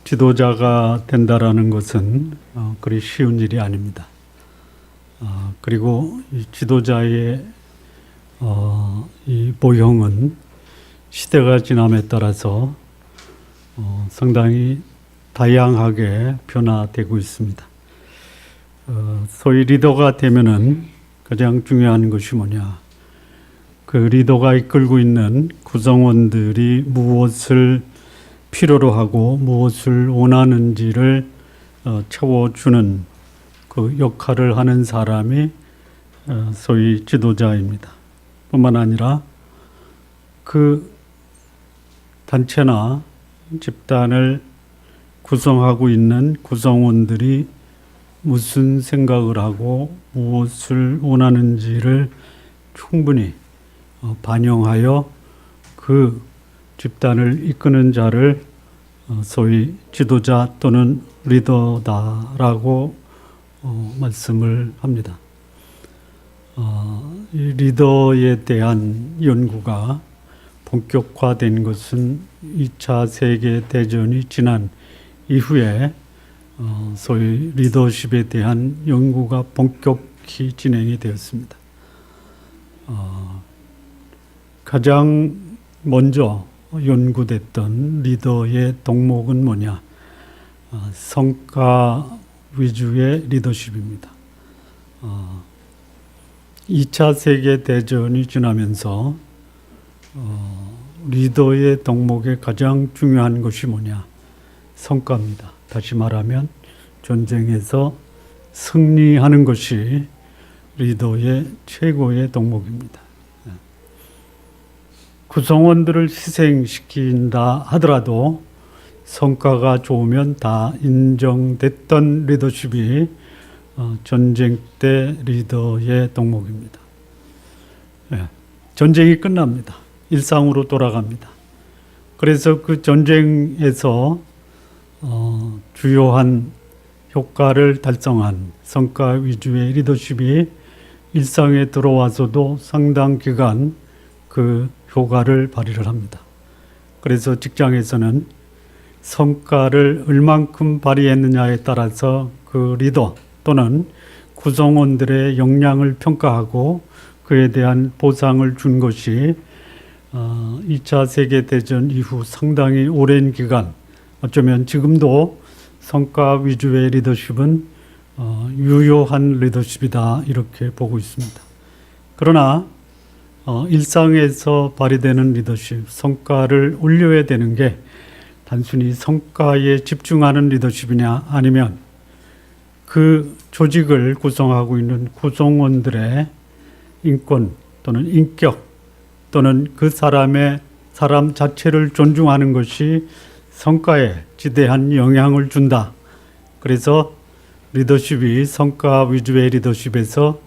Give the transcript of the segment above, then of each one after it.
지도자가 된다라는 것은 그리 쉬운 일이 아닙니다. 그리고 이 지도자의 이 모형은 시대가 지남에 따라서 상당히 다양하게 변화되고 있습니다. 소위 리더가 되면은 가장 중요한 것이 뭐냐? 그 리더가 이끌고 있는 구성원들이 무엇을 필요로 하고 무엇을 원하는지를 채워주는 그 역할을 하는 사람이 소위 지도자입니다. 뿐만 아니라 그 단체나 집단을 구성하고 있는 구성원들이 무슨 생각을 하고 무엇을 원하는지를 충분히 반영하여 그 집단을 이끄는 자를 소위 지도자 또는 리더다라고 말씀을 합니다. 이 리더에 대한 연구가 본격화된 것은 2차 세계대전이 지난 이후에 소위 리더십에 대한 연구가 본격히 진행이 되었습니다. 가장 먼저 연구됐던 리더의 덕목은 뭐냐? 성과 위주의 리더십입니다. 2차 세계대전이 지나면서 리더의 덕목의 가장 중요한 것이 뭐냐? 성과입니다. 다시 말하면 전쟁에서 승리하는 것이 리더의 최고의 덕목입니다. 구성원들을 희생시킨다 하더라도 성과가 좋으면 다 인정됐던 리더십이 전쟁 때 리더의 덕목입니다. 전쟁이 끝납니다. 일상으로 돌아갑니다. 그래서 그 전쟁에서 주요한 효과를 달성한 성과 위주의 리더십이 일상에 들어와서도 상당 기간 그 효과를 발휘를 합니다. 그래서 직장에서는 성과를 얼만큼 발휘했느냐에 따라서 그 리더 또는 구성원들의 역량을 평가하고 그에 대한 보상을 준 것이 2차 세계대전 이후 상당히 오랜 기간, 어쩌면 지금도 성과 위주의 리더십은 유효한 리더십이다 이렇게 보고 있습니다. 그러나 일상에서 발휘되는 리더십, 성과를 올려야 되는 게 단순히 성과에 집중하는 리더십이냐 아니면 그 조직을 구성하고 있는 구성원들의 인권 또는 인격 또는 그 사람 자체를 존중하는 것이 성과에 지대한 영향을 준다. 그래서 리더십이 성과 위주의 리더십에서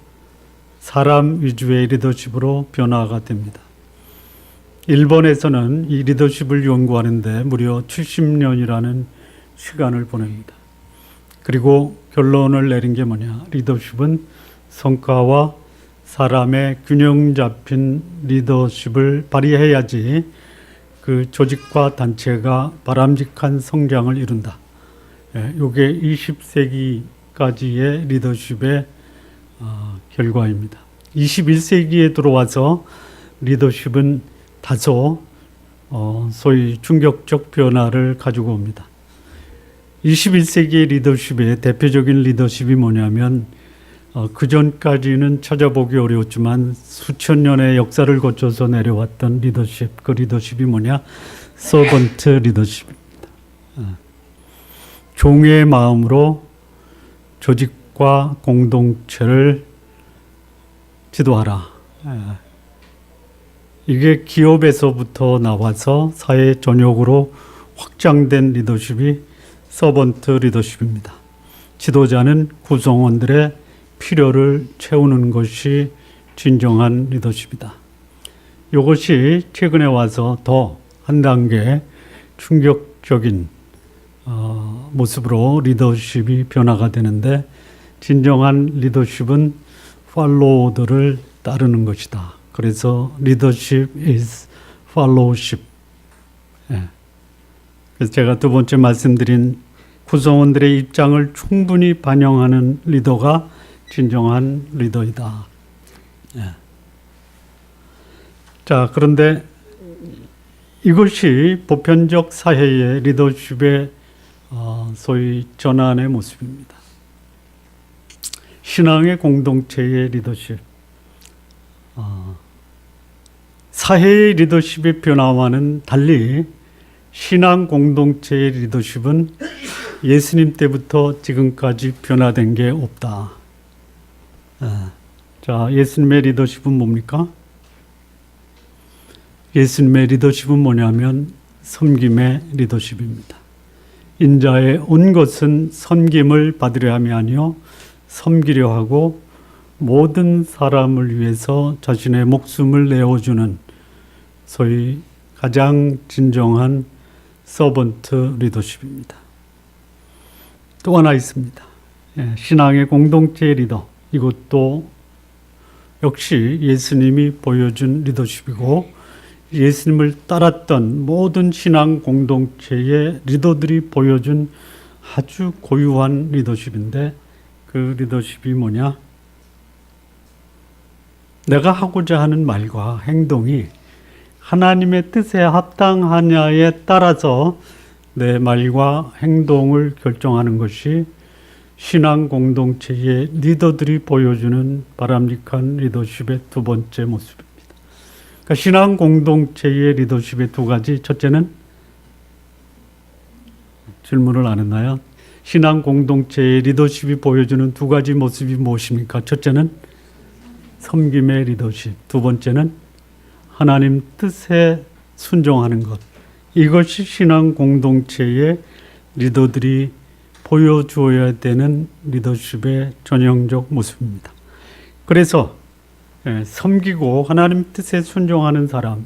사람 위주의 리더십으로 변화가 됩니다. 일본에서는 이 리더십을 연구하는데 무려 70년이라는 시간을 보냅니다. 그리고 결론을 내린 게 뭐냐? 리더십은 성과와 사람의 균형 잡힌 리더십을 발휘해야지 그 조직과 단체가 바람직한 성장을 이룬다. 이게 20세기까지의 리더십의 결과입니다. 21세기에 들어와서 리더십은 다소 소위 충격적 변화를 가지고 옵니다. 21세기의 리더십의 대표적인 리더십이 뭐냐면 그 전까지는 찾아보기 어려웠지만 수천 년의 역사를 거쳐서 내려왔던 리더십, 그 리더십이 뭐냐? 서번트 리더십입니다. 종의 마음으로 조직과 공동체를 지도하라. 이게 기업에서부터 나와서 사회 전역으로 확장된 리더십이 서번트 리더십입니다. 지도자는 구성원들의 필요를 채우는 것이 진정한 리더십이다. 이것이 최근에 와서 더 한 단계 충격적인 모습으로 리더십이 변화가 되는데 진정한 리더십은 팔로워들을 따르는 것이다. 그래서 leadership is fellowship. 그래서 제가 두 번째 말씀드린 구성원들의 입장을 충분히 반영하는 리더가 진정한 리더이다. 예. 자, 그런데 이것이 보편적 사회의 리더십의 소위 전환의 모습입니다. 신앙의 공동체의 리더십, 사회의 리더십의 변화와는 달리 신앙 공동체의 리더십은 예수님 때부터 지금까지 변화된 게 없다. 자, 예수님의 리더십은 뭡니까? 예수님의 리더십은 뭐냐면 섬김의 리더십입니다. 인자의 온 것은 섬김을 받으려 함이 아니요 섬기려 하고 모든 사람을 위해서 자신의 목숨을 내어주는 소위 가장 진정한 서번트 리더십입니다. 또 하나 있습니다. 신앙의 공동체의 리더, 이것도 역시 예수님이 보여준 리더십이고 예수님을 따랐던 모든 신앙 공동체의 리더들이 보여준 아주 고유한 리더십인데, 그 리더십이 뭐냐? 내가 하고자 하는 말과 행동이 하나님의 뜻에 합당하냐에 따라서 내 말과 행동을 결정하는 것이 신앙 공동체의 리더들이 보여주는 바람직한 리더십의 두 번째 모습입니다. 그러니까 신앙 공동체의 리더십의 두 가지, 첫째는 질문을 안 했나요? 신앙 공동체의 리더십이 보여주는 두 가지 모습이 무엇입니까? 첫째는 섬김의 리더십, 두 번째는 하나님 뜻에 순종하는 것. 이것이 신앙 공동체의 리더들이 보여주어야 되는 리더십의 전형적 모습입니다. 그래서 섬기고 하나님 뜻에 순종하는 사람,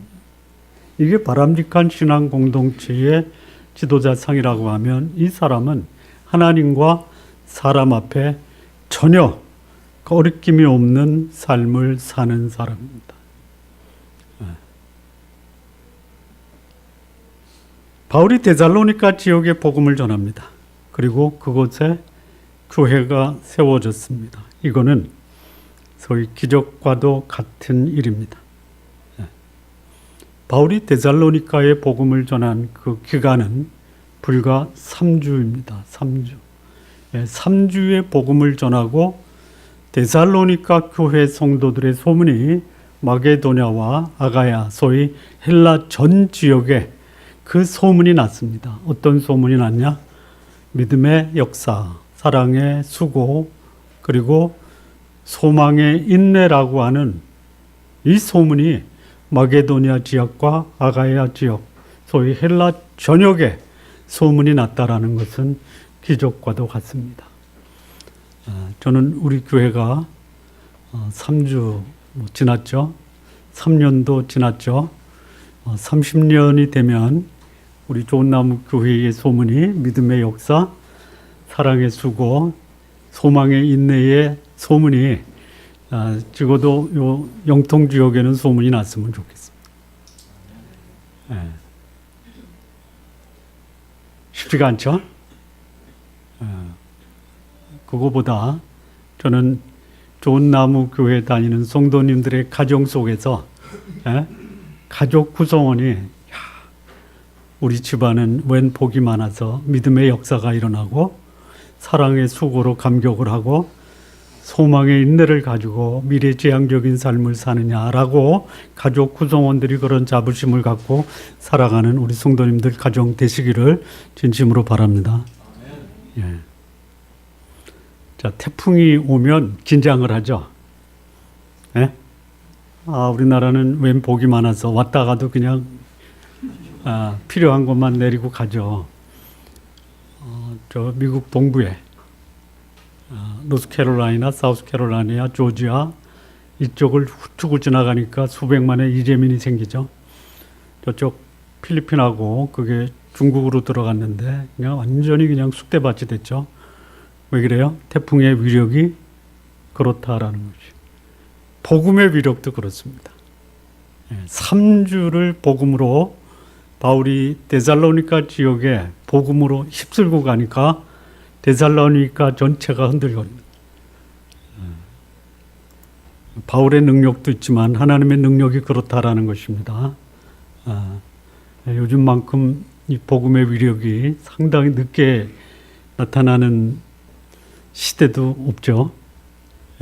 이게 바람직한 신앙 공동체의 지도자상이라고 하면 이 사람은 하나님과 사람 앞에 전혀 거리낌이 없는 삶을 사는 사람입니다. 바울이 데살로니가 지역에 복음을 전합니다. 그리고 그곳에 교회가 세워졌습니다. 이거는 소위 기적과도 같은 일입니다. 바울이 데살로니가에 복음을 전한 그 기간은 불과 3주입니다. 3주. 3주의 복음을 전하고 데살로니가 교회 성도들의 소문이 마게도냐와 아가야, 소위 헬라 전 지역에 그 소문이 났습니다. 어떤 소문이 났냐? 믿음의 역사, 사랑의 수고, 그리고 소망의 인내라고 하는 이 소문이 마게도냐 지역과 아가야 지역, 소위 헬라 전역에 소문이 났다라는 것은 기적과도 같습니다. 저는 우리 교회가 3주 지났죠. 3년도 지났죠. 30년이 되면 우리 좋은나무 교회의 소문이 믿음의 역사, 사랑의 수고, 소망의 인내의 소문이 적어도 요 영통 지역에는 소문이 났으면 좋겠습니다. 쉽지가 않죠? 그거보다 저는 좋은나무 교회 다니는 성도님들의 가정 속에서 가족 구성원이 우리 집안은 웬 복이 많아서 믿음의 역사가 일어나고 사랑의 수고로 감격을 하고 소망의 인내를 가지고 미래지향적인 삶을 사느냐라고 가족 구성원들이 그런 자부심을 갖고 살아가는 우리 성도님들 가정 되시기를 진심으로 바랍니다. 예. 자, 태풍이 오면 긴장을 하죠. 예? 우리나라는 웬 복이 많아서 왔다 가도 그냥 필요한 것만 내리고 가죠. 저 미국 동부에 노스캐롤라이나, 사우스캐롤라이나, 조지아 이쪽을 훑고 지나가니까 수백만의 이재민이 생기죠. 저쪽 필리핀하고 그게 중국으로 들어갔는데 그냥 완전히 그냥 쑥대밭이 됐죠. 왜 그래요? 태풍의 위력이 그렇다라는 것이. 복음의 위력도 그렇습니다. 3주를 복음으로 바울이 데살로니가 지역에 복음으로 휩쓸고 가니까 데살로니가 전체가 흔들거립니다. 바울의 능력도 있지만 하나님의 능력이 그렇다라는 것입니다. 요즘만큼 이 복음의 위력이 상당히 늦게 나타나는 시대도 없죠.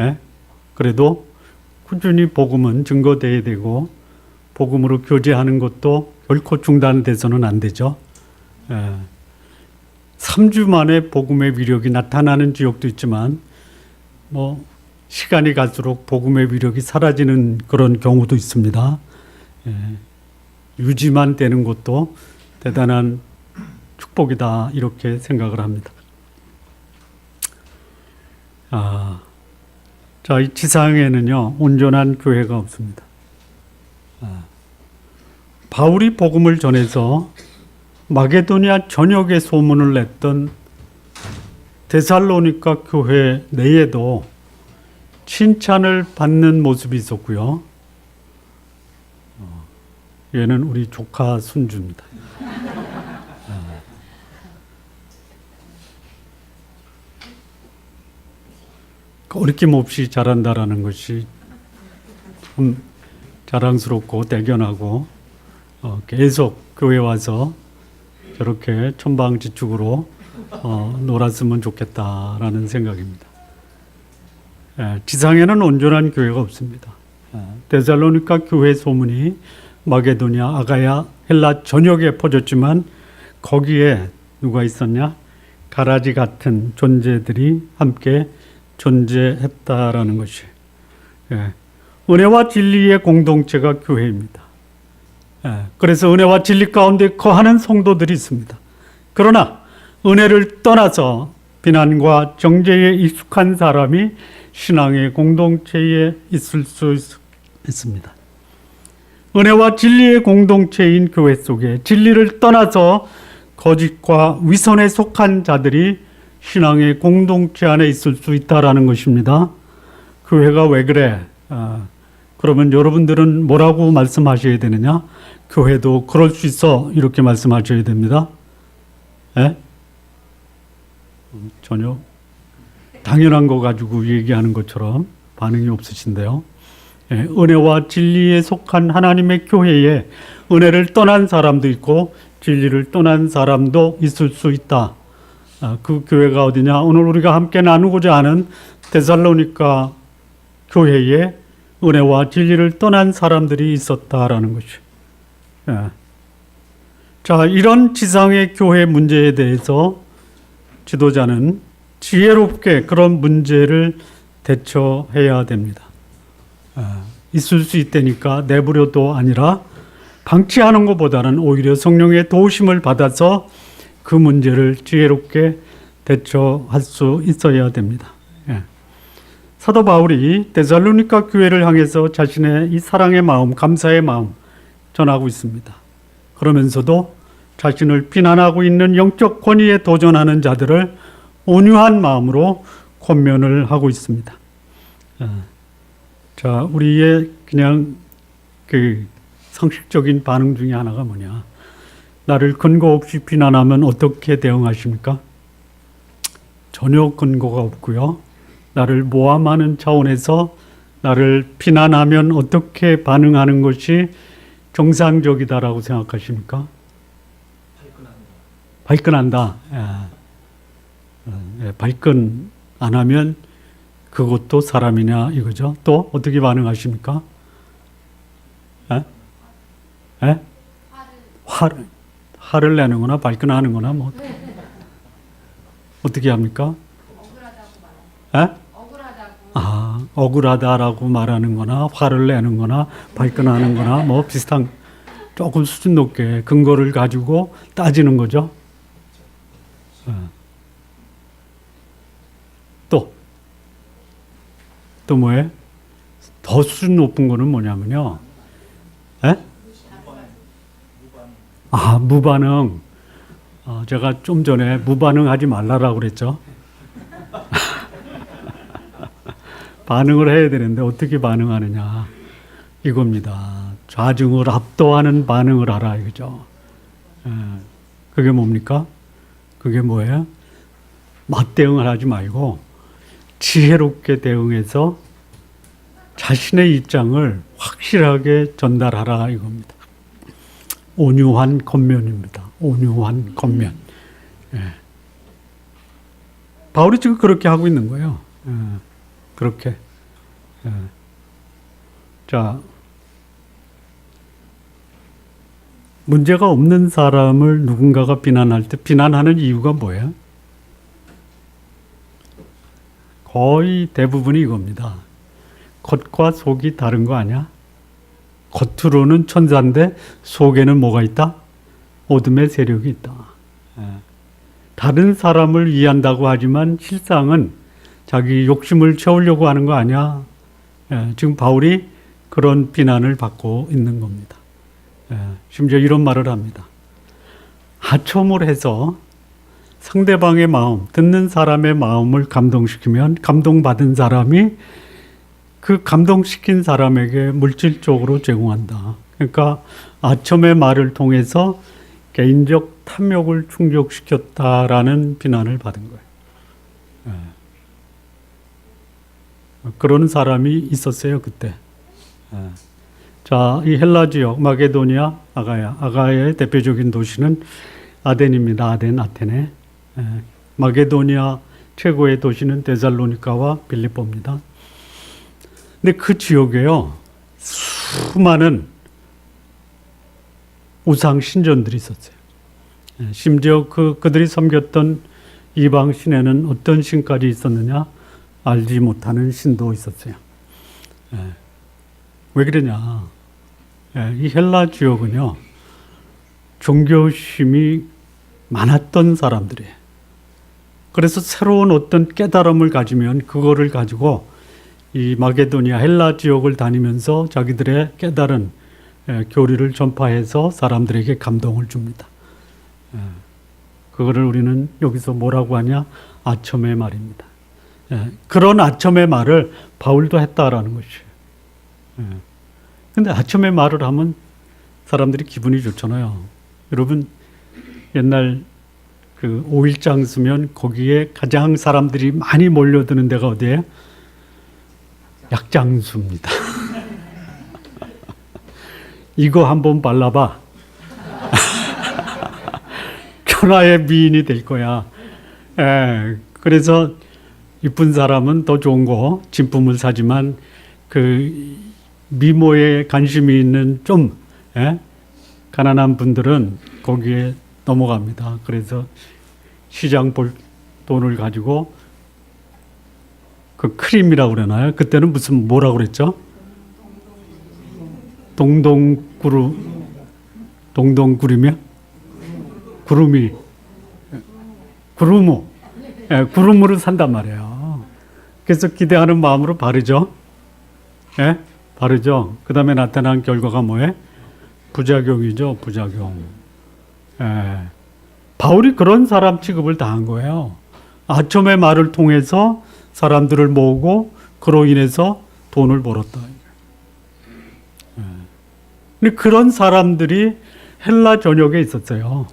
예? 그래도 꾸준히 복음은 증거돼야 되고 복음으로 교제하는 것도 결코 중단돼서는 안 되죠. 3주 만에 복음의 위력이 나타나는 지역도 있지만 뭐 시간이 갈수록 복음의 위력이 사라지는 그런 경우도 있습니다. 유지만 되는 것도 대단한 축복이다 이렇게 생각을 합니다. 자, 이 지상에는요 온전한 교회가 없습니다. 바울이 복음을 전해서 마게도니아 전역에 소문을 냈던 데살로니가 교회 내에도 칭찬을 받는 모습이 있었고요. 얘는 우리 조카 손주입니다. 어리낌 없이 자란다라는 것이 참 자랑스럽고 대견하고 계속 교회 와서 저렇게 천방지축으로 놀았으면 좋겠다라는 생각입니다. 지상에는 온전한 교회가 없습니다. 데살로니가 교회 소문이 마게도니아, 아가야, 헬라 전역에 퍼졌지만 거기에 누가 있었냐? 가라지 같은 존재들이 함께 존재했다라는 것이 은혜와 진리의 공동체가 교회입니다. 그래서 은혜와 진리 가운데 거하는 성도들이 있습니다. 그러나 은혜를 떠나서 비난과 정죄에 익숙한 사람이 신앙의 공동체에 있을 수 있습니다. 은혜와 진리의 공동체인 교회 속에 진리를 떠나서 거짓과 위선에 속한 자들이 신앙의 공동체 안에 있을 수 있다라는 것입니다. 교회가 왜 그래? 그러면 여러분들은 뭐라고 말씀하셔야 되느냐? 교회도 그럴 수 있어 이렇게 말씀하셔야 됩니다. 전혀 당연한 거 가지고 얘기하는 것처럼 반응이 없으신데요. 은혜와 진리에 속한 하나님의 교회에 은혜를 떠난 사람도 있고 진리를 떠난 사람도 있을 수 있다. 그 교회가 어디냐? 오늘 우리가 함께 나누고자 하는 데살로니가 교회에 은혜와 진리를 떠난 사람들이 있었다라는 것이. 자, 이런 지상의 교회 문제에 대해서 지도자는 지혜롭게 그런 문제를 대처해야 됩니다. 있을 수 있다니까 내버려도 아니라 방치하는 것보다는 오히려 성령의 도우심을 받아서 그 문제를 지혜롭게 대처할 수 있어야 됩니다. 사도 바울이 데살로니가 교회를 향해서 자신의 이 사랑의 마음, 감사의 마음 전하고 있습니다. 그러면서도 자신을 비난하고 있는 영적 권위에 도전하는 자들을 온유한 마음으로 권면을 하고 있습니다. 자, 우리의 그냥 그 상식적인 반응 중에 하나가 뭐냐? 나를 근거 없이 비난하면 어떻게 대응하십니까? 전혀 근거가 없고요. 나를 모함하는 차원에서 나를 비난하면 어떻게 반응하는 것이 정상적이다라고 생각하십니까? 발끈한다. 발끈 안 하면 그것도 사람이냐 이거죠. 또 어떻게 반응하십니까? 화를 내는 거나 발끈하는 거나 뭐 어떻게 합니까? 억울하다라고 말하는 거나 화를 내는 거나 발끈하는 거나 뭐 비슷한 조금 수준 높게 근거를 가지고 따지는 거죠. 또 뭐예요? 더 수준 높은 거는 뭐냐면요. 무반응. 제가 좀 전에 무반응하지 말라라고 그랬죠. 반응을 해야 되는데 어떻게 반응하느냐 이겁니다. 좌증을 압도하는 반응을 하라 이거죠. 그게 뭡니까? 그게 뭐예요? 맞대응을 하지 말고 지혜롭게 대응해서 자신의 입장을 확실하게 전달하라 이겁니다. 온유한 겉면입니다. 온유한 겉면. 바울이 지금 그렇게 하고 있는 거예요. 그렇게. 자, 문제가 없는 사람을 누군가가 비난할 때 비난하는 이유가 뭐예요? 거의 대부분이 이겁니다. 겉과 속이 다른 거 아니야? 겉으로는 천사인데 속에는 뭐가 있다? 어둠의 세력이 있다. 다른 사람을 이해한다고 하지만 실상은 자기 욕심을 채우려고 하는 거 아니야? 지금 바울이 그런 비난을 받고 있는 겁니다. 심지어 이런 말을 합니다. 하첨을 해서 상대방의 마음, 듣는 사람의 마음을 감동시키면 감동받은 사람이 그 감동시킨 사람에게 물질적으로 제공한다. 그러니까 아첨의 말을 통해서 개인적 탐욕을 충족시켰다라는 비난을 받은 거예요. 그런 사람이 있었어요, 그때. 자, 이 헬라 지역, 마게도니아, 아가야의 대표적인 도시는 아덴입니다. 아테네. 마게도니아 최고의 도시는 데살로니카와 빌립보입니다. 근데 그 지역에요, 수많은 우상 신전들이 있었어요. 심지어 그들이 섬겼던 이방 신에는 어떤 신까지 있었느냐? 알지 못하는 신도 있었어요. 왜 그러냐? 이 헬라 지역은요, 종교심이 많았던 사람들이에요. 그래서 새로운 어떤 깨달음을 가지면 그거를 가지고 이 마게도니아 헬라 지역을 다니면서 자기들의 깨달은 교리를 전파해서 사람들에게 감동을 줍니다. 그거를 우리는 여기서 뭐라고 하냐? 아첨의 말입니다. 그런 아첨의 말을 바울도 했다라는 것이에요. 근데 아첨의 말을 하면 사람들이 기분이 좋잖아요. 여러분, 옛날 그 5일장 쓰면 거기에 가장 사람들이 많이 몰려드는 데가 어디예요? 약장수입니다. 이거 한번 발라봐. 천하의 미인이 될 거야. 그래서 이쁜 사람은 더 좋은 거, 진품을 사지만 그 미모에 관심이 있는 좀 가난한 분들은 거기에 넘어갑니다. 그래서 시장 볼 돈을 가지고 그 크림이라고 그러나요? 그때는 무슨 뭐라고 그랬죠? 동동구름이요? 구름으로 산단 말이에요. 그래서 기대하는 마음으로 바르죠. 바르죠. 그 다음에 나타난 결과가 뭐예요? 부작용이죠. 부작용. 바울이 그런 사람 취급을 당한 거예요. 아첨의 말을 통해서 사람들을 모으고 그로 인해서 돈을 벌었다. 근데 그런 사람들이 헬라 전역에 있었어요.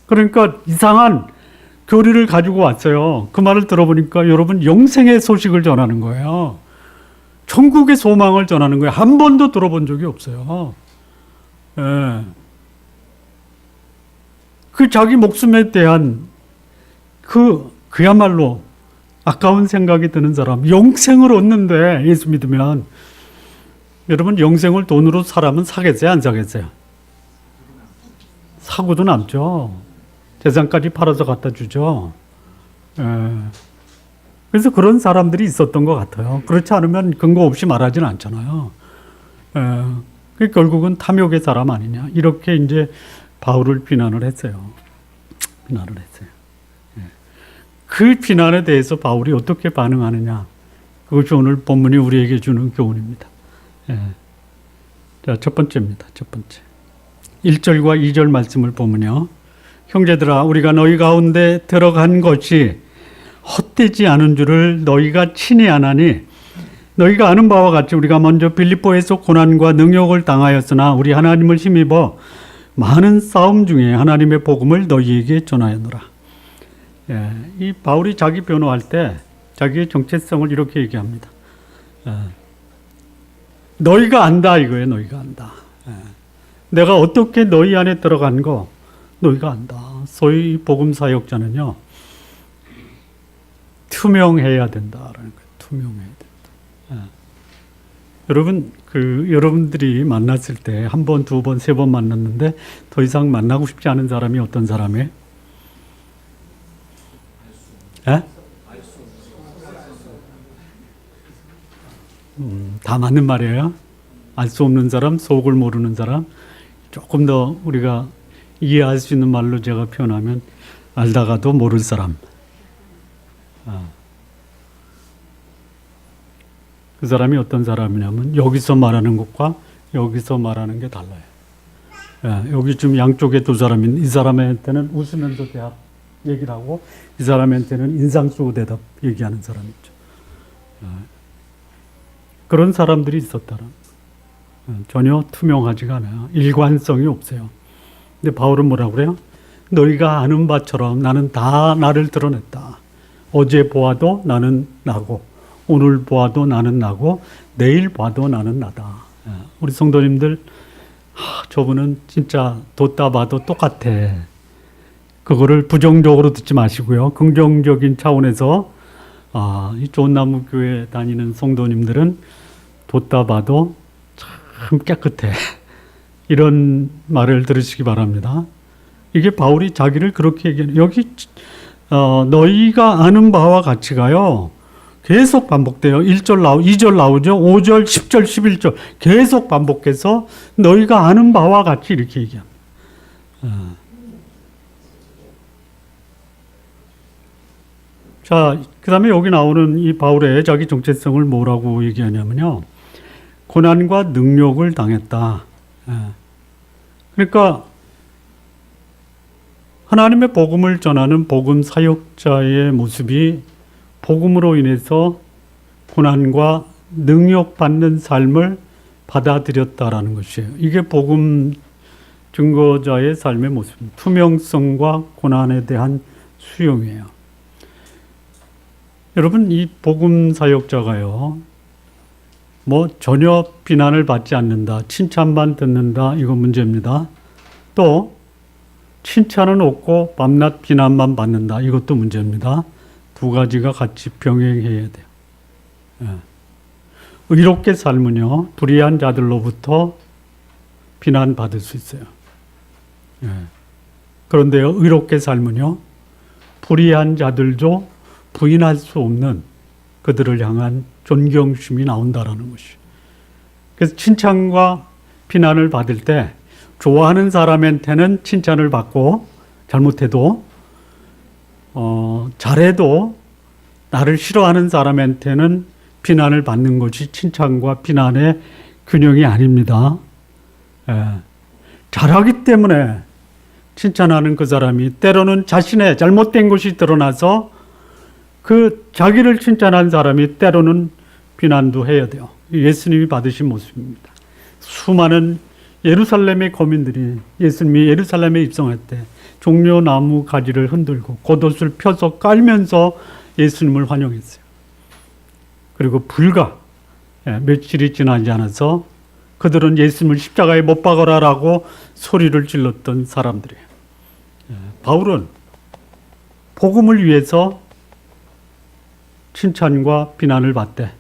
그러니까 이상한 교리를 가지고 왔어요. 그 말을 들어보니까 여러분, 영생의 소식을 전하는 거예요. 천국의 소망을 전하는 거예요. 한 번도 들어본 적이 없어요. 그 자기 목숨에 대한 그야말로 아까운 생각이 드는 사람, 영생을 얻는데 예수 믿으면, 여러분, 영생을 돈으로 사람은 사겠어요, 안 사겠어요? 사고도 남죠. 재산까지 팔아서 갖다 주죠. 그래서 그런 사람들이 있었던 것 같아요. 그렇지 않으면 근거 없이 말하지는 않잖아요. 결국은 탐욕의 사람 아니냐, 이렇게 이제 바울을 비난을 했어요. 그 비난에 대해서 바울이 어떻게 반응하느냐, 그것이 오늘 본문이 우리에게 주는 교훈입니다. 자, 첫 번째입니다. 첫 번째. 1절과 2절 말씀을 보면요, 형제들아, 우리가 너희 가운데 들어간 것이 헛되지 않은 줄을 너희가 친히 아나니, 너희가 아는 바와 같이 우리가 먼저 빌립보에서 고난과 능욕을 당하였으나 우리 하나님을 힘입어 많은 싸움 중에 하나님의 복음을 너희에게 전하였노라. 예, 이 바울이 자기 변호할 때 자기의 정체성을 이렇게 얘기합니다. 너희가 안다 이거예요. 너희가 안다. 내가 어떻게 너희 안에 들어간 거 너희가 안다. 소위 복음 사역자는요, 투명해야 된다라는 거예요. 투명해야 된다. 여러분, 여러분들이 만났을 때 한 번, 두 번, 세 번 만났는데 더 이상 만나고 싶지 않은 사람이 어떤 사람이에요? 다 맞는 말이에요. 알 수 없는 사람, 속을 모르는 사람. 조금 더 우리가 이해할 수 있는 말로 제가 표현하면 알다가도 모를 사람. 그 사람이 어떤 사람이냐면 여기서 말하는 것과 여기서 말하는 게 달라요. 여기 지금 양쪽에 두 사람인, 이 사람한테는 웃으면서 대답 얘기를 하고 이 사람한테는 인상 쓰고 대답 얘기하는 사람 있죠. 그런 사람들이 있었다는, 전혀 투명하지가 않아요. 일관성이 없어요. 근데 바울은 뭐라고 그래요? 너희가 아는 바처럼 나는 다 나를 드러냈다. 어제 보아도 나는 나고, 오늘 보아도 나는 나고, 내일 봐도 나는 나다. 우리 성도님들, 저분은 진짜 뒀다 봐도 똑같아. 그거를 부정적으로 듣지 마시고요. 긍정적인 차원에서 이 좋은 나무 교회 다니는 성도님들은 뒀다 봐도 참 깨끗해. 이런 말을 들으시기 바랍니다. 이게 바울이 자기를 그렇게 얘기해요. 여기 너희가 아는 바와 같이가요. 계속 반복돼요. 1절 2절 나오죠. 5절, 10절, 11절 계속 반복해서 너희가 아는 바와 같이 이렇게 얘기합니다. 자, 그 다음에 여기 나오는 이 바울의 자기 정체성을 뭐라고 얘기하냐면요, 고난과 능력을 당했다. 그러니까 하나님의 복음을 전하는 복음 사역자의 모습이 복음으로 인해서 고난과 능력받는 삶을 받아들였다라는 것이에요. 이게 복음 증거자의 삶의 모습입니다. 투명성과 고난에 대한 수용이에요. 여러분, 이 복음 사역자가요, 전혀 비난을 받지 않는다, 칭찬만 듣는다, 이거 문제입니다. 또 칭찬은 없고 밤낮 비난만 받는다, 이것도 문제입니다. 두 가지가 같이 병행해야 돼요. 의롭게 살면요, 불의한 자들로부터 비난받을 수 있어요. 그런데요, 의롭게 살면요, 불의한 자들도 부인할 수 없는 그들을 향한 존경심이 나온다라는 것이에요. 그래서 칭찬과 비난을 받을 때 좋아하는 사람한테는 칭찬을 받고, 잘못해도 잘해도 나를 싫어하는 사람한테는 비난을 받는 것이 칭찬과 비난의 균형이 아닙니다. 잘하기 때문에 칭찬하는 그 사람이 때로는 자신의 잘못된 것이 드러나서 그 자기를 칭찬한 사람이 때로는 비난도 해야 돼요. 예수님이 받으신 모습입니다. 수많은 예루살렘의 거민들이 예수님이 예루살렘에 입성할 때 종려나무 가지를 흔들고 겉옷을 펴서 깔면서 예수님을 환영했어요. 그리고 불과 며칠이 지나지 않아서 그들은 예수님을 십자가에 못 박아라라고 소리를 질렀던 사람들이에요. 바울은 복음을 위해서 칭찬과 비난을 받되,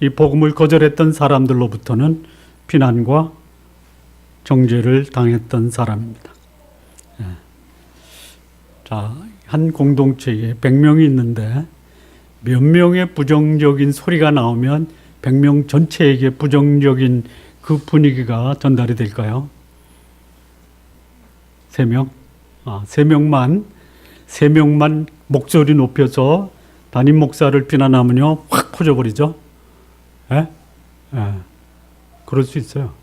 이 복음을 거절했던 사람들로부터는 비난과 정죄를 당했던 사람입니다. 자, 한 공동체에 100명이 있는데 몇 명의 부정적인 소리가 나오면 100명 전체에게 부정적인 그 분위기가 전달이 될까요? 3명? 3명만 목소리 높여서 담임 목사를 비난하면요, 확 퍼져버리죠. 그럴 수 있어요.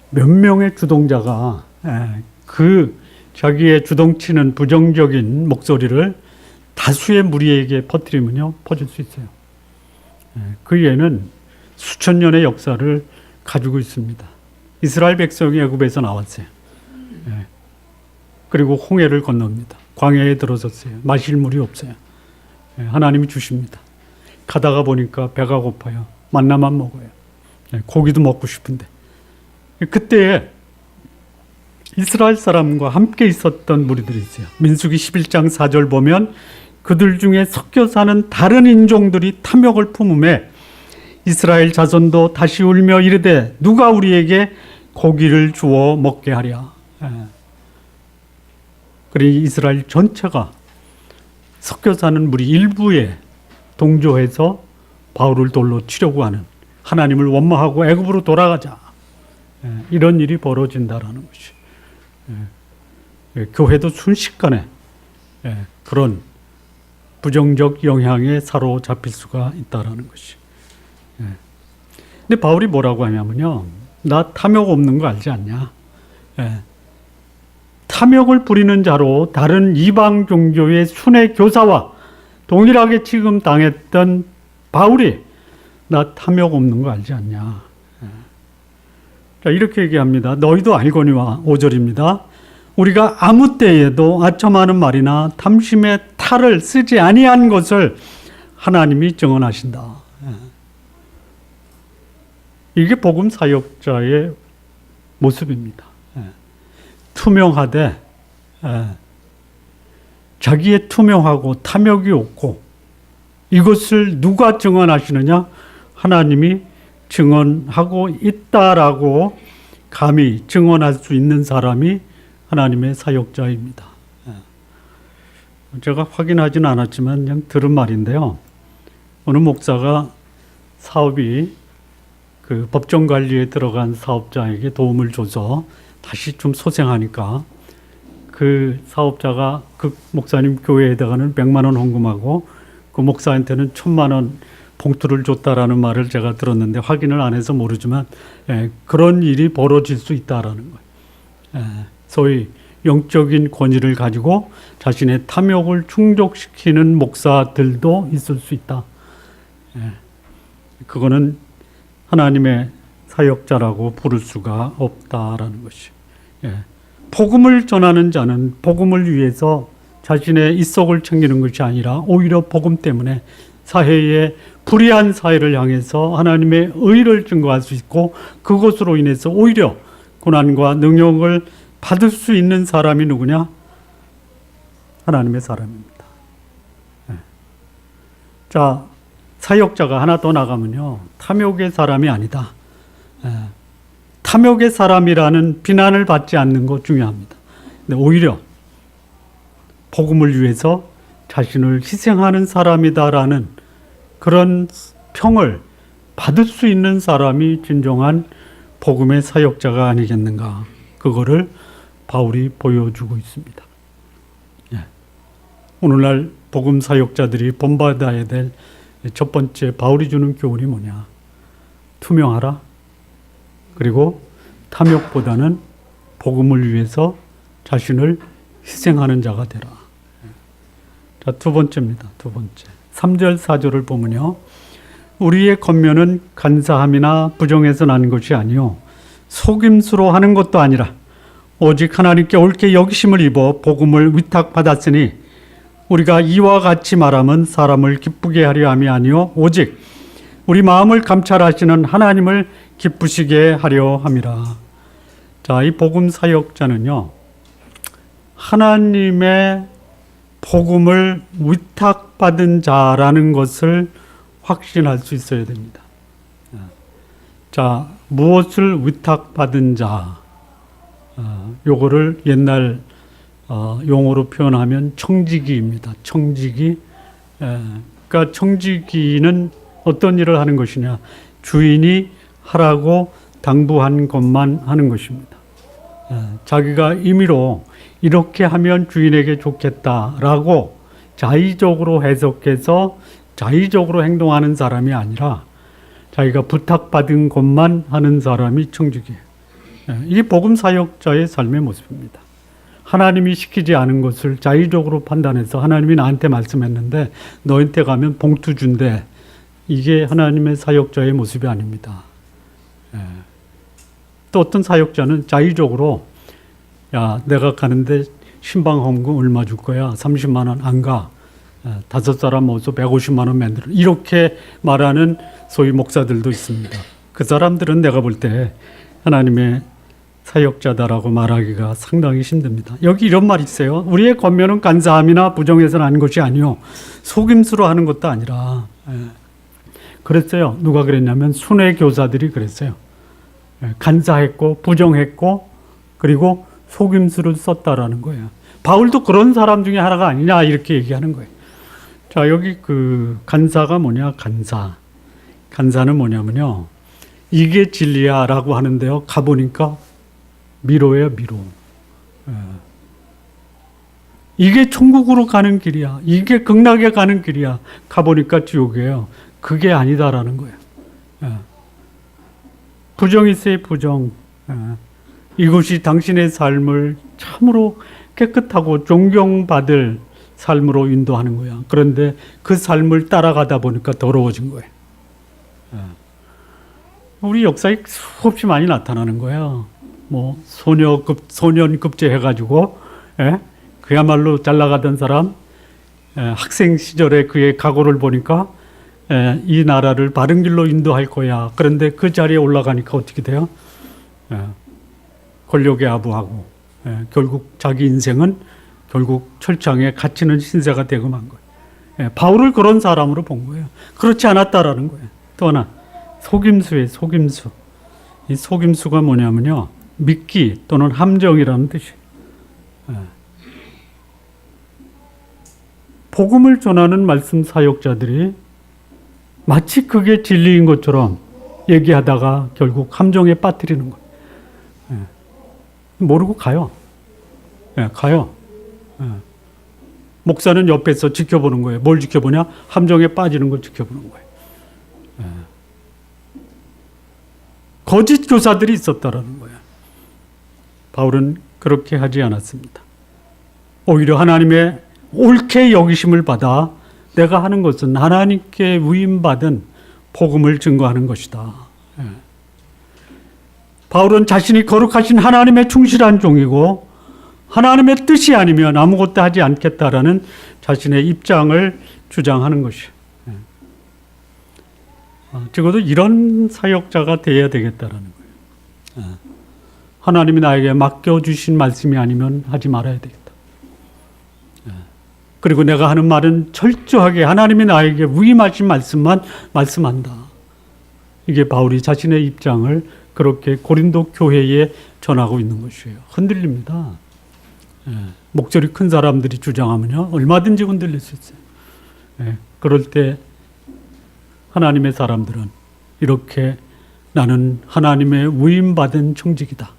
몇 명의 주동자가 그 자기의 주동치는 부정적인 목소리를 다수의 무리에게 퍼뜨리면요, 퍼질 수 있어요. 그 예는 수천 년의 역사를 가지고 있습니다. 이스라엘 백성이 애굽에서 나왔어요. 예. 그리고 홍해를 건넙니다. 광야에 들어섰어요. 마실 물이 없어요. 예. 하나님이 주십니다. 가다가 보니까 배가 고파요. 만나만 먹어요. 예. 고기도 먹고 싶은데. 그때에 이스라엘 사람과 함께 있었던 무리들이 있어요. 민수기 11장 4절 보면 그들 중에 섞여 사는 다른 인종들이 탐욕을 품음에 이스라엘 자손도 다시 울며 이르되 누가 우리에게 고기를 주어 먹게 하랴. 그러니 이스라엘 전체가 섞여 사는 무리 일부에 동조해서 바울을 돌로 치려고 하는, 하나님을 원망하고 애굽으로 돌아가자, 이런 일이 벌어진다라는 것이. 교회도 순식간에 그런 부정적 영향에 사로잡힐 수가 있다라는 것이. 근데 바울이 뭐라고 하냐면요, 나 탐욕 없는 거 알지 않냐? 탐욕을 부리는 자로 다른 이방 종교의 순회 교사와 동일하게 취급당했던 바울이 나 탐욕 없는 거 알지 않냐? 자, 이렇게 얘기합니다. 너희도 알거니와 5절입니다. 우리가 아무 때에도 아첨하는 말이나 탐심의 탈을 쓰지 아니한 것을 하나님이 증언하신다. 이게 복음 사역자의 모습입니다. 투명하되 자기의 투명하고 탐욕이 없고, 이것을 누가 증언하시느냐? 하나님이 증언하고 있다라고 감히 증언할 수 있는 사람이 하나님의 사역자입니다. 제가 확인하지는 않았지만 그냥 들은 말인데요. 어느 목사가 사업이 그 법정 관리에 들어간 사업자에게 도움을 줘서 다시 좀 소생하니까 그 사업자가 그 목사님 교회에다가는 100만 원 헌금하고 그 목사한테는 1000만 원 봉투를 줬다라는 말을 제가 들었는데 확인을 안 해서 모르지만 그런 일이 벌어질 수 있다라는 거예요. 소위 영적인 권위를 가지고 자신의 탐욕을 충족시키는 목사들도 있을 수 있다. 그거는 하나님의 사역자라고 부를 수가 없다라는 것이. 복음을 전하는 자는 복음을 위해서 자신의 이속을 챙기는 것이 아니라 오히려 복음 때문에 사회의 불의한 사회를 향해서 하나님의 의를 증거할 수 있고, 그것으로 인해서 오히려 고난과 능욕을 받을 수 있는 사람이 누구냐? 하나님의 사람입니다. 자, 사역자가 하나 더 나가면요, 탐욕의 사람이 아니다. 탐욕의 사람이라는 비난을 받지 않는 것 중요합니다. 근데 오히려 복음을 위해서 자신을 희생하는 사람이다라는 그런 평을 받을 수 있는 사람이 진정한 복음의 사역자가 아니겠는가. 그거를 바울이 보여주고 있습니다. 오늘날 복음 사역자들이 본받아야 될 첫 번째 바울이 주는 교훈이 뭐냐? 투명하라. 그리고 탐욕보다는 복음을 위해서 자신을 희생하는 자가 되라. 자, 두 번째입니다. 두 번째. 3절 4절을 보면요, 우리의 겉면은 간사함이나 부정에서 난 것이 아니요 속임수로 하는 것도 아니라 오직 하나님께 옳게 여기심을 입어 복음을 위탁받았으니 우리가 이와 같이 말하면 사람을 기쁘게 하려 함이 아니요 오직 우리 마음을 감찰하시는 하나님을 기쁘시게 하려 함이라. 자, 이 복음 사역자는요, 하나님의 복음을 위탁받은 자라는 것을 확신할 수 있어야 됩니다. 자, 무엇을 위탁받은 자? 요거를 옛날 용어로 표현하면 청지기입니다. 청지기. 그러니까 청지기는 어떤 일을 하는 것이냐? 주인이 하라고 당부한 것만 하는 것입니다. 자기가 임의로 이렇게 하면 주인에게 좋겠다라고 자의적으로 해석해서 자의적으로 행동하는 사람이 아니라 자기가 부탁받은 것만 하는 사람이 청지기예요. 이게 복음 사역자의 삶의 모습입니다. 하나님이 시키지 않은 것을 자의적으로 판단해서 하나님이 나한테 말씀했는데 너한테 가면 봉투 준대, 이게 하나님의 사역자의 모습이 아닙니다. 또 어떤 사역자는 자의적으로 야, 내가 가는데 신방헌금 얼마 줄 거야? 30만 원 안 가. 5사람 모아서 150만 원 만들어. 이렇게 말하는 소위 목사들도 있습니다. 그 사람들은 내가 볼 때 하나님의 사역자다라고 말하기가 상당히 힘듭니다. 여기 이런 말이 있어요. 우리의 권면은 간사함이나 부정해서는 하는 것이 아니요 속임수로 하는 것도 아니라. 그랬어요. 누가 그랬냐면 순회 교사들이 그랬어요. 간사했고 부정했고 그리고 속임수를 썼다라는 거예요. 바울도 그런 사람 중에 하나가 아니냐 이렇게 얘기하는 거예요. 자, 여기 그 간사가 뭐냐? 간사는 뭐냐면요. 이게 진리야라고 하는데요. 가보니까 미로예요, 미로. 이게 천국으로 가는 길이야. 이게 극락에 가는 길이야. 가보니까 지옥이에요. 그게 아니다라는 거예요. 부정이세요, 부정. 이것이 당신의 삶을 참으로 깨끗하고 존경받을 삶으로 인도하는 거야. 그런데 그 삶을 따라가다 보니까 더러워진 거예요. 우리 역사에 수없이 많이 나타나는 거야. 뭐 소년급제 해가지고 그야말로 잘 나가던 사람 학생 시절에 그의 각오를 보니까 이 나라를 바른 길로 인도할 거야. 그런데 그 자리에 올라가니까 어떻게 돼요? 권력에 아부하고 결국 자기 인생은 결국 철창에 갇히는 신세가 되고 만 거예요. 바울을 그런 사람으로 본 거예요. 그렇지 않았다라는 거예요. 또 하나 속임수예요. 속임수. 이 속임수가 뭐냐면요. 미끼 또는 함정이라는 뜻이에요. 복음을 전하는 말씀 사역자들이 마치 그게 진리인 것처럼 얘기하다가 결국 함정에 빠뜨리는 거예요. 모르고 가요. 가요. 목사는 옆에서 지켜보는 거예요. 뭘 지켜보냐? 함정에 빠지는 걸 지켜보는 거예요. 거짓 교사들이 있었다라는 거예요. 바울은 그렇게 하지 않았습니다. 오히려 하나님의 옳게 여기심을 받아 내가 하는 것은 하나님께 위임받은 복음을 증거하는 것이다. 바울은 자신이 거룩하신 하나님의 충실한 종이고 하나님의 뜻이 아니면 아무것도 하지 않겠다라는 자신의 입장을 주장하는 것이에요. 적어도 이런 사역자가 되어야 되겠다라는 거예요. 하나님이 나에게 맡겨주신 말씀이 아니면 하지 말아야 되겠다. 그리고 내가 하는 말은 철저하게 하나님이 나에게 위임하신 말씀만 말씀한다. 이게 바울이 자신의 입장을 그렇게 고린도 교회에 전하고 있는 것이에요. 흔들립니다. 목소리 큰 사람들이 주장하면요 얼마든지 흔들릴 수 있어요. 그럴 때 하나님의 사람들은 이렇게 나는 하나님의 위임받은 청직이다.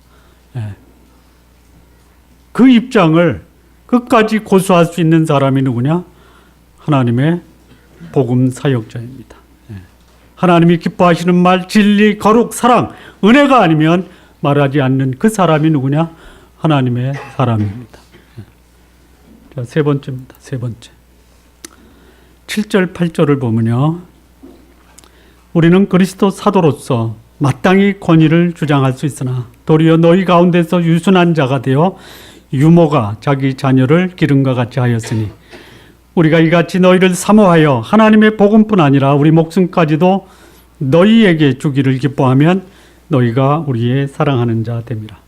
그 입장을 끝까지 고수할 수 있는 사람이 누구냐? 하나님의 복음 사역자입니다. 하나님이 기뻐하시는 말, 진리, 거룩, 사랑, 은혜가 아니면 말하지 않는 그 사람이 누구냐? 하나님의 사람입니다. 자, 세 번째입니다. 세 번째. 7절, 8절을 보면요. 우리는 그리스도 사도로서 마땅히 권위를 주장할 수 있으나 도리어 너희 가운데서 유순한 자가 되어 유모가 자기 자녀를 기름과 같이 하였으니 우리가 이같이 너희를 사모하여 하나님의 복음뿐 아니라 우리 목숨까지도 너희에게 주기를 기뻐하면 너희가 우리의 사랑하는 자 됨이라.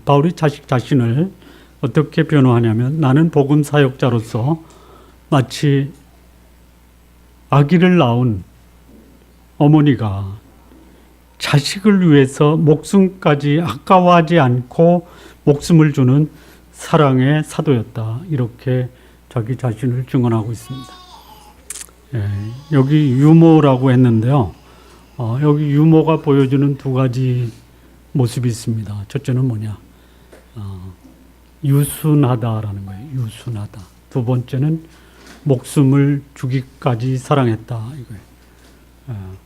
바울이 자신을 어떻게 변호하냐면 나는 복음 사역자로서 마치 아기를 낳은 어머니가 자식을 위해서 목숨까지 아까워하지 않고 목숨을 주는 사랑의 사도였다. 이렇게 자기 자신을 증언하고 있습니다. 여기 유모라고 했는데요. 여기 유모가 보여주는 두 가지 모습이 있습니다. 첫째는 뭐냐? 유순하다라는 거예요. 유순하다. 두 번째는 목숨을 주기까지 사랑했다. 이거예요.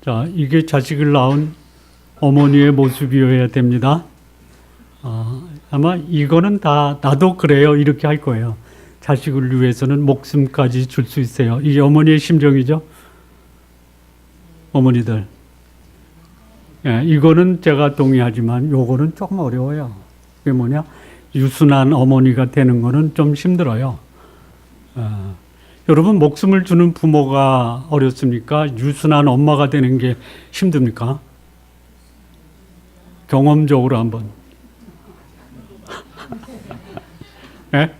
자, 이게 자식을 낳은 어머니의 모습이어야 됩니다. 아마 이거는 다 나도 그래요 이렇게 할 거예요. 자식을 위해서는 목숨까지 줄 수 있어요. 이게 어머니의 심정이죠. 어머니들. 예, 이거는 제가 동의하지만 요거는 조금 어려워요. 그게 뭐냐? 유순한 어머니가 되는 거는 좀 힘들어요. 여러분, 목숨을 주는 부모가 어렵습니까? 유순한 엄마가 되는 게 힘듭니까? 경험적으로 한번. 예?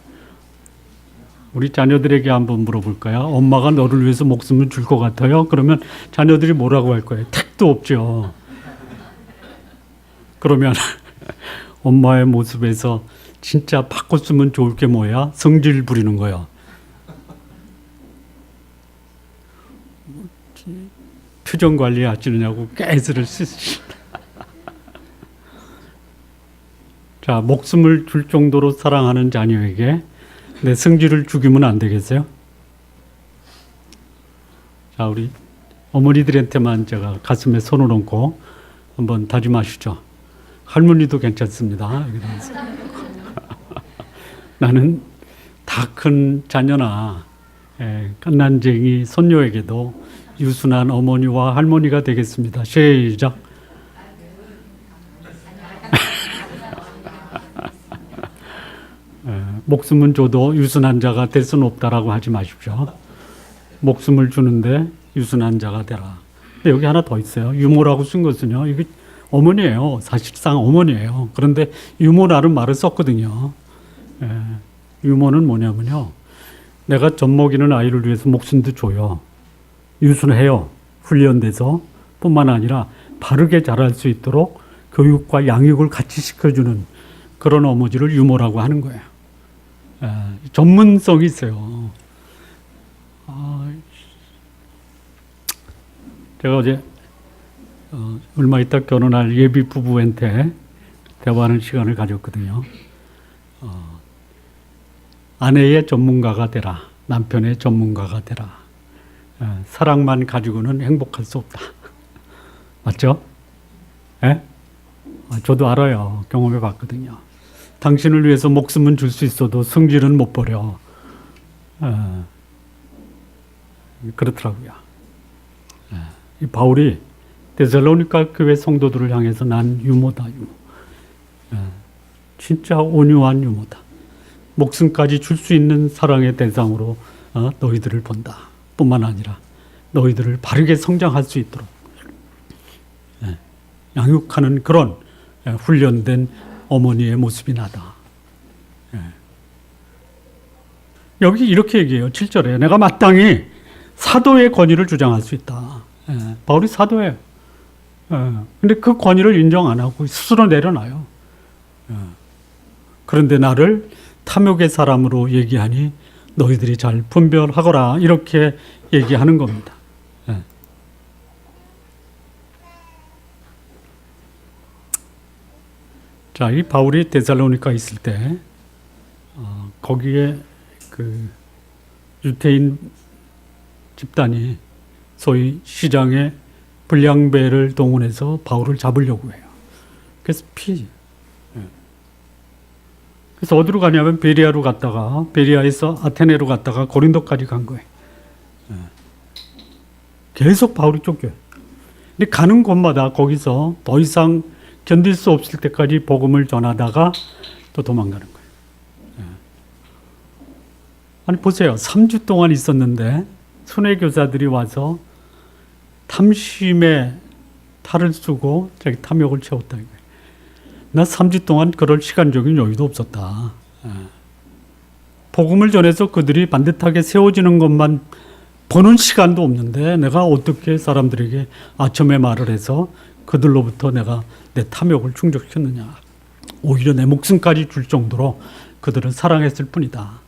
우리 자녀들에게 한번 물어볼까요? 엄마가 너를 위해서 목숨을 줄 것 같아요? 그러면 자녀들이 뭐라고 할 거예요? 택도 없죠. 그러면 엄마의 모습에서 진짜 바꿨으면 좋을 게 뭐야? 성질 부리는 거야. 표정 관리 하시느냐고 깨스를 쓰시다. 자, 목숨을 줄 정도로 사랑하는 자녀에게 내 성질을 죽이면 안 되겠어요? 자, 우리 어머니들한테만 제가 가슴에 손을 얹고 한번 다짐하시죠. 할머니도 괜찮습니다. 나는 다 큰 자녀나 갓난쟁이 손녀에게도 유순한 어머니와 할머니가 되겠습니다. 시작. 목숨은 줘도 유순한 자가 될 수는 없다라고 하지 마십시오. 목숨을 주는데 유순한 자가 되라. 근데 여기 하나 더 있어요. 유모라고 쓴 것은요, 이게 어머니예요. 사실상 어머니예요. 그런데 유모라는 말을 썼거든요. 유모는 뭐냐면요, 내가 젖먹이는 아이를 위해서 목숨도 줘요. 유순해요. 훈련돼서 뿐만 아니라 바르게 자랄 수 있도록 교육과 양육을 같이 시켜주는 그런 어머니를 유모라고 하는 거예요. 전문성이 있어요. 제가 어제 얼마 있다 결혼할 예비 부부한테 대화하는 시간을 가졌거든요. 아내의 전문가가 되라. 남편의 전문가가 되라. 사랑만 가지고는 행복할 수 없다. 맞죠? 예? 저도 알아요. 경험해 봤거든요. 당신을 위해서 목숨은 줄 수 있어도 성질은 못 버려. 그렇더라고요. 이 바울이 데살로니가 교회 성도들을 향해서 난 유모다. 유모. 진짜 온유한 유모다. 목숨까지 줄 수 있는 사랑의 대상으로 너희들을 본다. 뿐만 아니라 너희들을 바르게 성장할 수 있도록 양육하는 그런 훈련된 어머니의 모습이 나다. 여기 이렇게 얘기해요. 7절에 내가 마땅히 사도의 권위를 주장할 수 있다. 바울이 사도예요. 근데 그 권위를 인정 안 하고 스스로 내려놔요. 그런데 나를 탐욕의 사람으로 얘기하니 너희들이 잘 분별하거라. 이렇게 얘기하는 겁니다. 자, 이 바울이 데살로니가 있을 때 거기에 그 유대인 집단이 소위 시장에 불량배를 동원해서 바울을 잡으려고 해요. 그래서 그래서 어디로 가냐면 베리아로 갔다가 베리아에서 아테네로 갔다가 고린도까지 간 거예요. 계속 바울이 쫓겨요. 근데 가는 곳마다 거기서 더 이상 견딜 수 없을 때까지 복음을 전하다가 또 도망가는 거예요. 아니 보세요. 3주 동안 있었는데 순회교사들이 와서 탐심에 탈을 쓰고 자기 탐욕을 채웠다는 거예요. 나 3주 동안 그럴 시간적인 여유도 없었다. 복음을 전해서 그들이 반듯하게 세워지는 것만 보는 시간도 없는데 내가 어떻게 사람들에게 아첨의 말을 해서 그들로부터 내가 내 탐욕을 충족시켰느냐. 오히려 내 목숨까지 줄 정도로 그들을 사랑했을 뿐이다.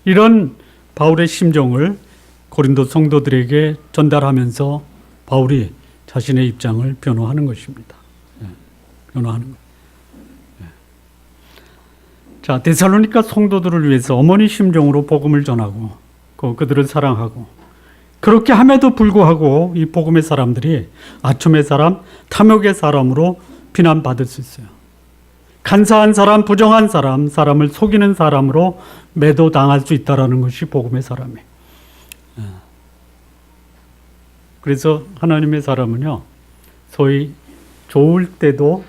이런 바울의 심정을 고린도 성도들에게 전달하면서 바울이 자신의 입장을 변호하는 것입니다. 변호하는 것. 자, 데살로니가 성도들을 위해서 어머니 심정으로 복음을 전하고 그들을 사랑하고 그렇게 함에도 불구하고 이 복음의 사람들이 아첨의 사람, 탐욕의 사람으로 비난받을 수 있어요. 간사한 사람, 부정한 사람, 사람을 속이는 사람으로 매도당할 수 있다는 것이 복음의 사람이에요. 그래서 하나님의 사람은요, 소위 좋을 때도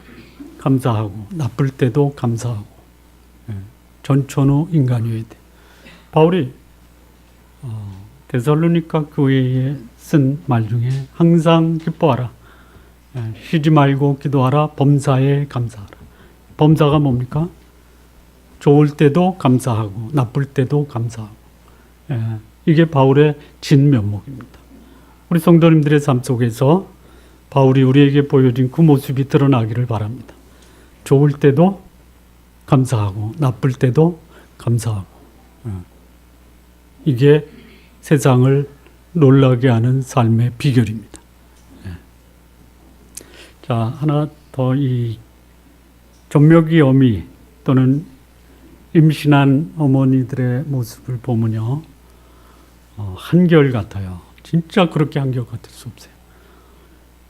감사하고 나쁠 때도 감사하고 전천후 인간이어야 돼. 바울이 데살로니가 교회에 쓴 말 중에 항상 기뻐하라, 쉬지 말고 기도하라, 범사에 감사하라. 범사가 뭡니까? 좋을 때도 감사하고 나쁠 때도 감사하고. 이게 바울의 진면목입니다. 우리 성도님들의 삶 속에서 바울이 우리에게 보여준 그 모습이 드러나기를 바랍니다. 좋을 때도 감사하고 나쁠 때도 감사하고. 이게 세상을 놀라게 하는 삶의 비결입니다. 자, 하나 더, 이 젖먹이 어미 또는 임신한 어머니들의 모습을 보면요, 한결같아요. 진짜 그렇게 한결같을 수 없어요.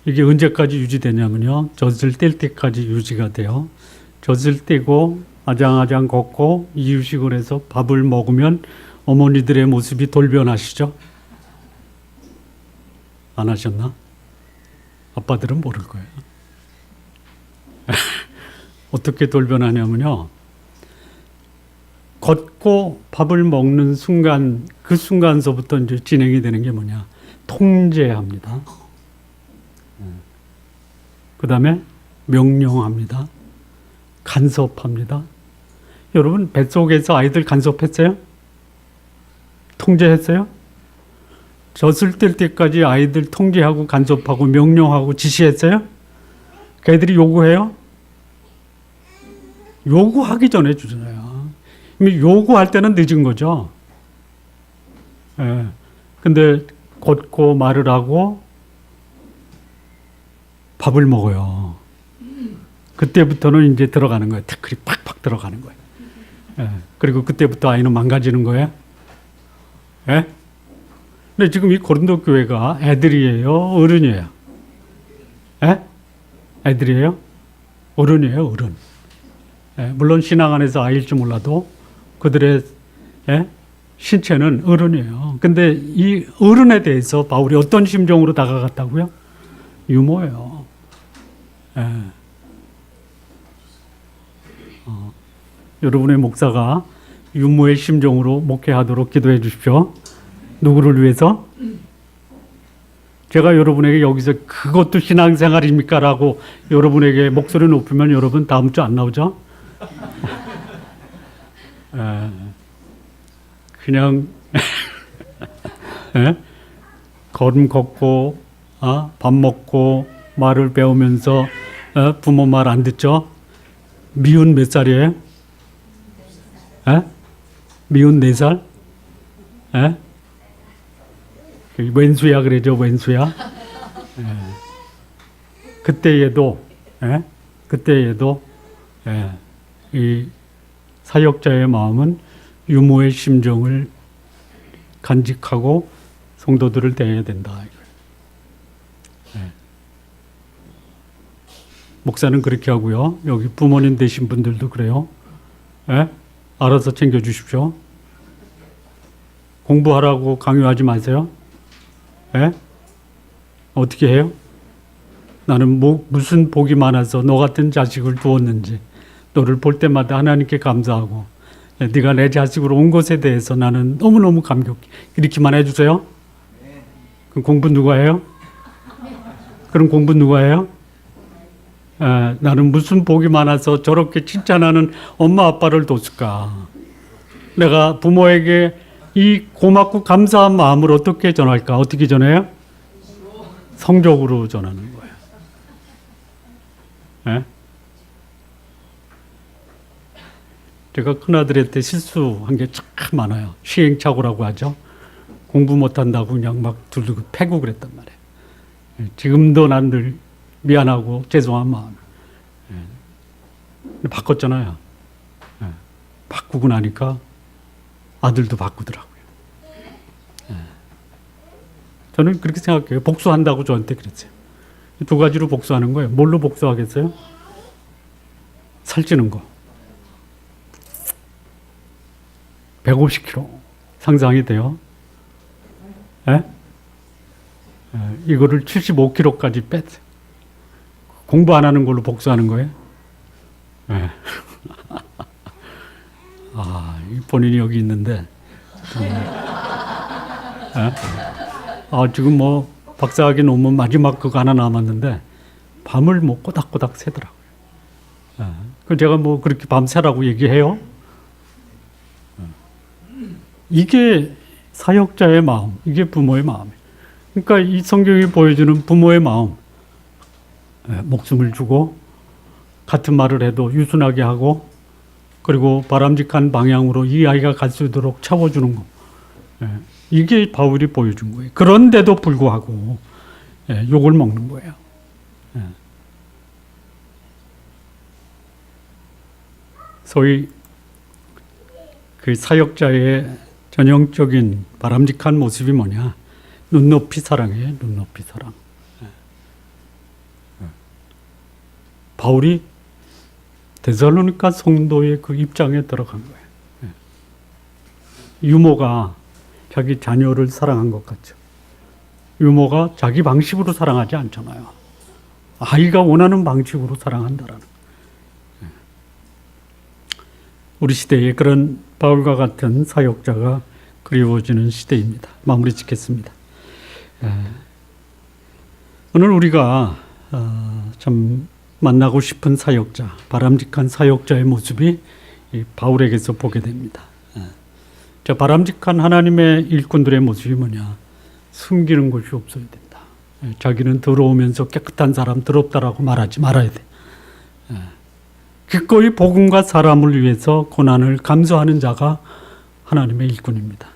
이게 언제까지 유지되냐면요, 젖을 뗄 때까지 유지가 돼요. 젖을 떼고 아장아장 걷고 이유식을 해서 밥을 먹으면 어머니들의 모습이 돌변하시죠? 안 하셨나? 아빠들은 모를 거예요. 어떻게 돌변하냐면요, 걷고 밥을 먹는 순간, 그 순간서부터 이제 진행이 되는 게 뭐냐? 통제합니다. 그 다음에 명령합니다. 간섭합니다. 여러분, 뱃속에서 아이들 간섭했어요? 통제했어요? 젖을 뗄 때까지 아이들 통제하고 간섭하고 명령하고 지시했어요? 걔들이 요구해요? 요구하기 전에 주잖아요. 이미 요구할 때는 늦은 거죠. 근데 걷고 말을 하고 밥을 먹어요. 그때부터는 이제 들어가는 거예요. 태클이 팍팍 들어가는 거예요. 그리고 그때부터 아이는 망가지는 거예요. 근데 지금 이 고린도 교회가 애들이에요? 어른이에요? 애들이에요? 어른이에요? 어른. 물론 신앙 안에서 아이일지 몰라도 그들의 신체는 어른이에요. 근데 이 어른에 대해서 바울이 어떤 심정으로 다가갔다고요? 유모예요. 여러분의 목사가 유모의 심정으로 목회하도록 기도해 주십시오. 누구를 위해서? 제가 여러분에게 여기서 그것도 신앙생활입니까? 라고 여러분에게 목소리 높이면 여러분 다음 주 안 나오죠? 그냥 걸음 걷고 밥 먹고 말을 배우면서 부모 말 안 듣죠? 미운 몇 살이에요? 미운 4살? 왼수야 그러죠, 왼수야. 그때에도 이 사역자의 마음은 유모의 심정을 간직하고 성도들을 대해야 된다. 목사는 그렇게 하고요. 여기 부모님 되신 분들도 그래요. 알아서 챙겨주십시오. 공부하라고 강요하지 마세요. 어떻게 해요? 나는 무슨 복이 많아서 너 같은 자식을 두었는지 너를 볼 때마다 하나님께 감사하고 네가 내 자식으로 온 것에 대해서 나는 너무너무 감격해. 이렇게만 해주세요. 그럼 공부 누가 해요? 그럼 공부 누가 해요? 나는 무슨 복이 많아서 저렇게 칭찬하는 엄마 아빠를 뒀을까? 내가 부모에게 이 고맙고 감사한 마음을 어떻게 전할까? 어떻게 전해요? 성적으로 전하는 거예요. 제가 큰아들한테 실수한 게 참 많아요. 시행착오라고 하죠. 공부 못한다고 그냥 막 두들고 패고 그랬단 말이에요. 지금도 난 늘 미안하고 죄송한 마음. 바꿨잖아요. 바꾸고 나니까 아들도 바꾸더라고요. 저는 그렇게 생각해요. 복수한다고 저한테 그랬어요. 두 가지로 복수하는 거예요. 뭘로 복수하겠어요? 살찌는 거 150kg 상상이 돼요. 예? 이거를 75kg까지 뺐어요. 공부 안 하는 걸로 복수하는 거예요. 예. 본인이 여기 있는데 지금 뭐 박사학위 논문 마지막 그거 하나 남았는데 밤을 뭐 꼬닥꼬닥 새더라고요. 그 제가 뭐 그렇게 밤새라고 얘기해요. 이게 사역자의 마음, 이게 부모의 마음이에요. 그러니까 이 성경이 보여주는 부모의 마음, 목숨을 주고 같은 말을 해도 유순하게 하고 그리고 바람직한 방향으로 이 아이가 갈 수 있도록 채워주는 거, 이게 바울이 보여준 거예요. 그런데도 불구하고 욕을 먹는 거예요. 소위 그 사역자의 전형적인 바람직한 모습이 뭐냐? 눈높이 사랑이에요. 눈높이 사랑. 바울이 데살로니가 성도의 그 입장에 들어간 거예요. 유모가 자기 자녀를 사랑한 것 같죠. 유모가 자기 방식으로 사랑하지 않잖아요. 아이가 원하는 방식으로 사랑한다라는. 우리 시대에 그런 바울과 같은 사역자가 그리워지는 시대입니다. 마무리 짓겠습니다. 오늘 우리가 참 만나고 싶은 사역자, 바람직한 사역자의 모습이 이 바울에게서 보게 됩니다. 자, 바람직한 하나님의 일꾼들의 모습이 뭐냐? 숨기는 것이 없어야 된다. 자기는 더러우면서 깨끗한 사람, 더럽다라고 말하지 말아야 돼. 기꺼이 복음과 사람을 위해서 고난을 감수하는 자가 하나님의 일꾼입니다.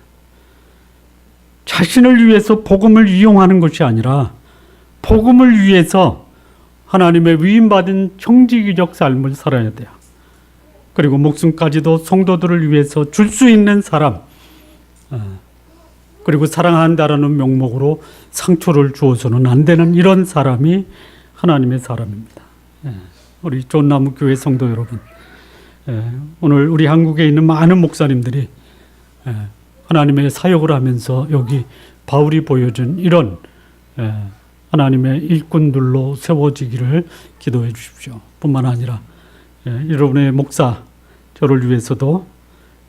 자신을 위해서 복음을 이용하는 것이 아니라 복음을 위해서 하나님의 위임받은 청지기적 삶을 살아야 돼요. 그리고 목숨까지도 성도들을 위해서 줄 수 있는 사람, 그리고 사랑한다라는 명목으로 상처를 주어서는 안 되는 이런 사람이 하나님의 사람입니다. 우리 존나무 교회 성도 여러분, 오늘 우리 한국에 있는 많은 목사님들이 하나님의 사역을 하면서 여기 바울이 보여준 이런 하나님의 일꾼들로 세워지기를 기도해 주십시오. 뿐만 아니라 여러분의 목사, 저를 위해서도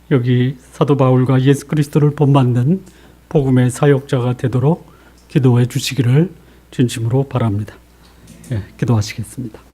여기 사도 바울과 예수 그리스도를 본받는 복음의 사역자가 되도록 기도해 주시기를 진심으로 바랍니다. 기도하시겠습니다.